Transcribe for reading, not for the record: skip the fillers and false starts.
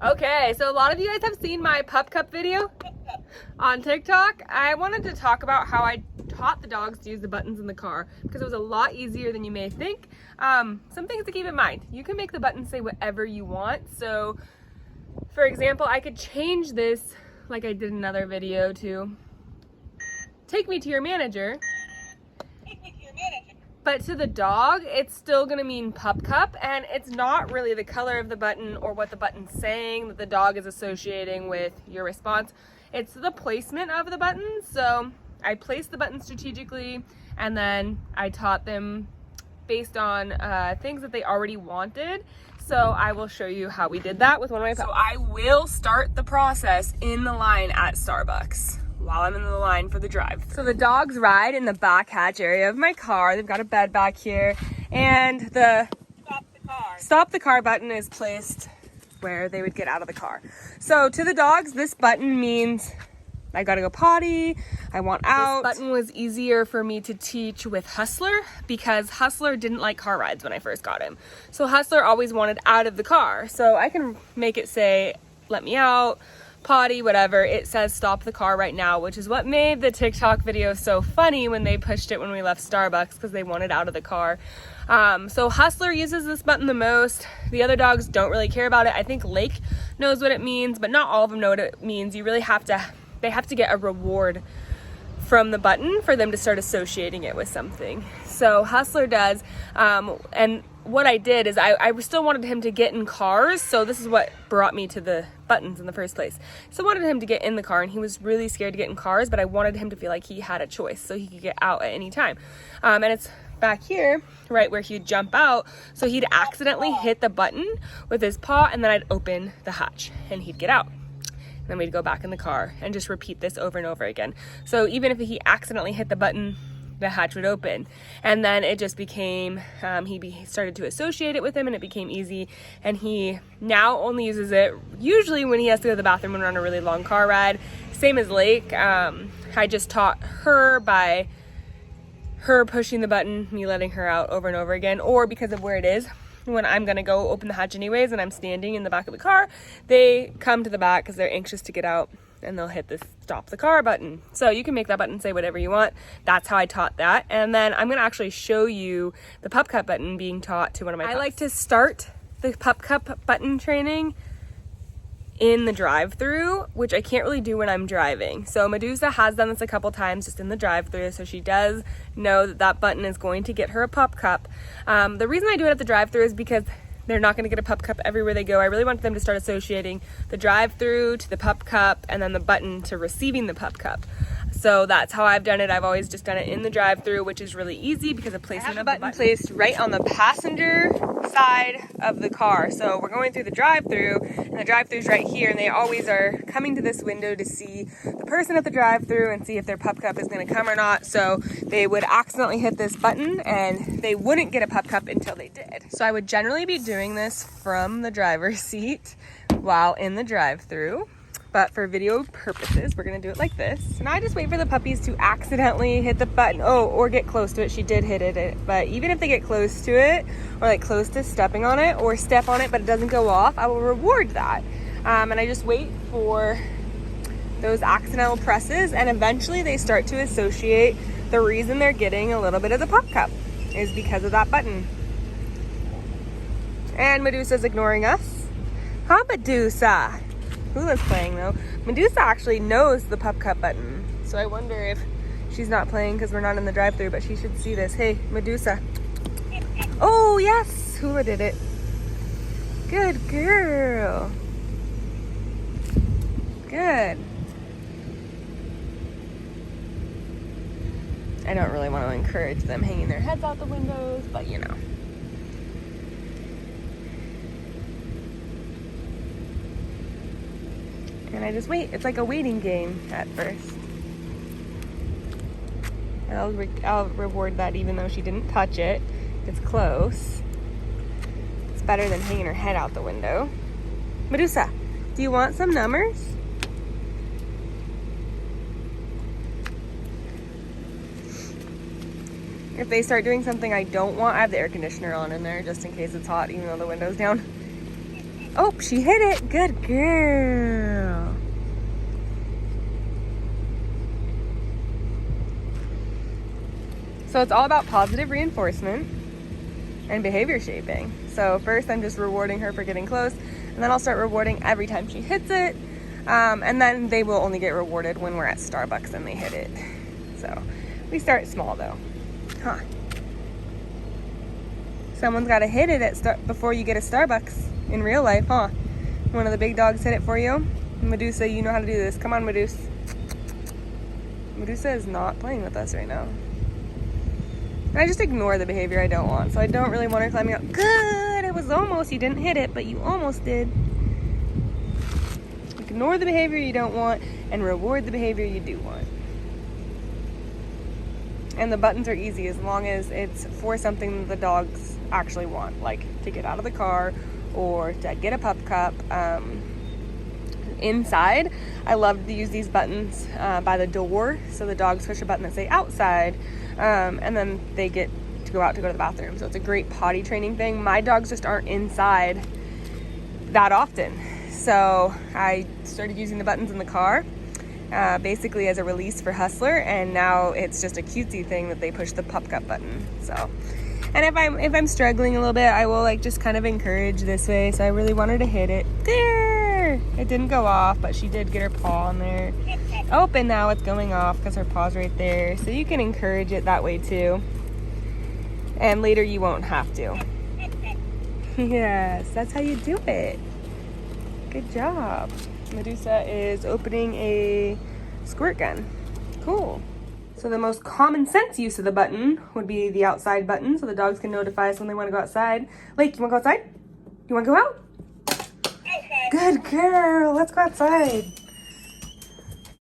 Okay, so a lot of you guys have seen my Pup Cup video on TikTok. I wanted to talk about how I taught the dogs to use the buttons in the car because it was a lot easier than you may think. Some things to keep in mind. You can make the buttons say whatever you want. So, for example, I could change this like I did in another video to take me to your manager. But to the dog, it's still gonna mean Pup Cup, and it's not really the color of the button or what the button's saying that the dog is associating with your response. It's the placement of the buttons. So I placed the button strategically, and then I taught them based on things that they already wanted. So I will show you how we did that with one of my pups. So I will start the process in the line at Starbucks while I'm in the line for the drive. So the dogs ride in the back hatch area of my car. They've got a bed back here, and the stop the car button is placed where they would get out of the car. So to the dogs, this button means I gotta go potty, I want out. This button was easier for me to teach with Hustler because Hustler didn't like car rides when I first got him. So Hustler always wanted out of the car. So I can make it say, let me out, potty, whatever. It says stop the car right now, which is what made the TikTok video so funny when they pushed it when we left Starbucks because they wanted out of the car. So Hustler uses this button the most. The other dogs don't really care about it. I think Lake knows what it means, but not all of them know what it means. You really have to, they have to get a reward from the button for them to start associating it with something. So Hustler does, and what I did is I still wanted him to get in cars, so this is what brought me to the buttons in the first place. So I wanted him to get in the car, and he was really scared to get in cars, but I wanted him to feel like he had a choice so he could get out at any time. And it's back here, right where he'd jump out, so he'd accidentally hit the button with his paw, and then I'd open the hatch, and he'd get out. And then we'd go back in the car and just repeat this over and over again. So even if he accidentally hit the button, the hatch would open, and then it just became he started to associate it with him, and it became easy. And he now only uses it usually when he has to go to the bathroom when we're on a really long car ride. Same as Lake. I just taught her by her pushing the button, me letting her out over and over again, or because of where it is. When I'm gonna go open the hatch anyways and I'm standing in the back of the car, they come to the back because they're anxious to get out, and they'll hit the stop the car button. So you can make that button say whatever you want. That's how I taught that. And then I'm gonna actually show you the Pup Cup button being taught to one of my pups. I like to start the Pup Cup button training in the drive-through, which I can't really do when I'm driving. So Medusa has done this a couple times just in the drive-through, so she does know that that button is going to get her a Pup Cup. The reason I do it at the drive-through is because they're not going to get a Pup Cup everywhere they go. I really want them to start associating the drive-through to the Pup Cup, and then the button to receiving the Pup Cup. So that's how I've done it. I've always just done it in the drive-through, which is really easy because of placement of the button placed right on the passenger side of the car. So we're going through the drive-through, and the drive-through's right here, and they always are coming to this window to see the person at the drive-through and see if their Pup Cup is going to come or not. So they would accidentally hit this button, and they wouldn't get a Pup Cup until they did. So I would generally be doing this from the driver's seat while in the drive-through. But for video purposes, we're gonna do it like this. And I just wait for the puppies to accidentally hit the button. Oh, or get close to it. She did hit it. But even if they get close to it, or like close to stepping on it, or step on it but it doesn't go off, I will reward that. And I just wait for those accidental presses, and eventually they start to associate the reason they're getting a little bit of the Pup Cup is because of that button. And Medusa's ignoring us. Huh, Medusa? Hula's playing though. Medusa actually knows the Pup Cup button, so I wonder if she's not playing because we're not in the drive-thru, but she should see this. Hey, Medusa. Oh yes, Hula did it. Good girl. Good. I don't really want to encourage them hanging their heads out the windows, but you know. And I just wait. It's like a waiting game at first. And I'll reward that even though she didn't touch it. It's close. It's better than hanging her head out the window. Medusa, do you want some numbers? If they start doing something I don't want, I have the air conditioner on in there just in case it's hot even though the window's down. Oh, she hit it. Good girl. So it's all about positive reinforcement and behavior shaping. So first I'm just rewarding her for getting close, and then I'll start rewarding every time she hits it. And then they will only get rewarded when we're at Starbucks and they hit it. So we start small though. Huh. Someone's got to hit it before you get a Starbucks in real life, huh? One of the big dogs hit it for you. Medusa, you know how to do this. Come on, Medusa. Medusa is not playing with us right now. I just ignore the behavior I don't want. So I don't really want her climbing up. Good! It was almost. You didn't hit it, but you almost did. Ignore the behavior you don't want and reward the behavior you do want. And the buttons are easy as long as it's for something the dogs actually want, like to get out of the car or to get a pup cup. Inside, I love to use these buttons by the door, so the dogs push a button that say outside, and then they get to go out to go to the bathroom. So it's a great potty training thing. My dogs just aren't inside that often, so I started using the buttons in the car basically as a release for Hustler, and now it's just a cutesy thing that they push the Pup Cup button. So, and if I'm struggling a little bit, I will like just kind of encourage this way. So I really want her to hit it. There! It didn't go off, but she did get her paw on there. Oh, and now it's going off because her paw's right there. So you can encourage it that way too. And later you won't have to. Yes, that's how you do it. Good job. Medusa is opening a squirt gun. Cool. So the most common sense use of the button would be the outside button, so the dogs can notify us when they want to go outside. Lake, you want to go outside? You want to go out? Okay. Good girl. Let's go outside.